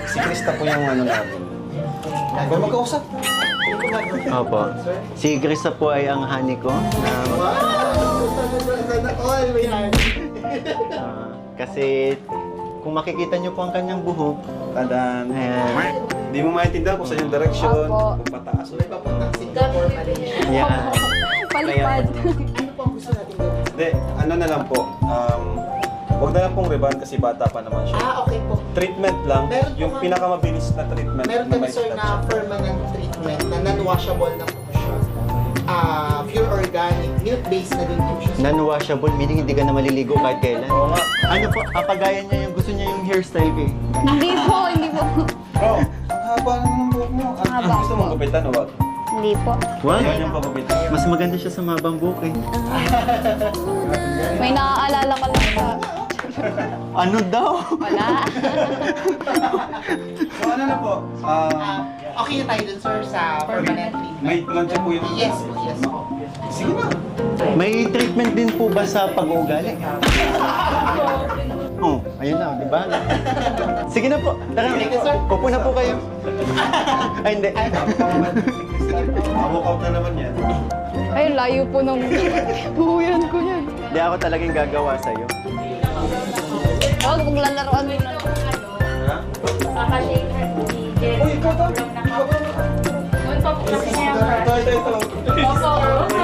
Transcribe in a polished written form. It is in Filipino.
Si Krista po yung ano namin. Pero magkausap. Opo. Si Krista po ay ang honey ko. Kasi kung makikita niyo po ang kanyang buhok, Tadan. ayan. Hindi mo maintindihan kung saan yung direction, Opo. kung pataas. May papuntang Singapore, Yan. Palipad. Ano po ang gusto natin gawin? Hindi, ano na lang po. Huwag na lang pong reban kasi bata pa naman siya. Okay po. Treatment lang, Meron po yung kami- pinakamabilis na treatment. Meron kami sir na permanent treatment na non-washable na po siya. Pure organic, milk-based na din po siya. Non-washable, meaning hindi ka na maliligo kahit kailan. Oo nga. Ano po, apagayan niya yung gusto niya yung hairstyle ko eh. Hindi po, hindi po. Bro, ang haba naman ng buhok mo. Haba Gusto po. mong gupitan o wag? Hindi po. What? Yan yung pagupitan. Mas maganda siya sa mabang buhok eh. May naaalala ka lang sa... Ano daw? Wala. So ano na po? Okay na tayo dun sir sa permanent treatment. May plancha po yung... Yes po, yes po. Sige na. May treatment din po ba sa pag-uugali? Oh, ayun na, di ba? Sige na po, tara. Thank you, sir. Upo na po kayo. Ay, hindi. Walk out na naman yan. Ay, layo po ng buhuyan ko yan. Hindi ako talagang gagawa sa'yo. Huwag maglalaroan mo na. Ha? Kaka-shake hand ni Jen. Uy, ikaw to? Doon pa po kasi niya yung brush. Ito. Opo.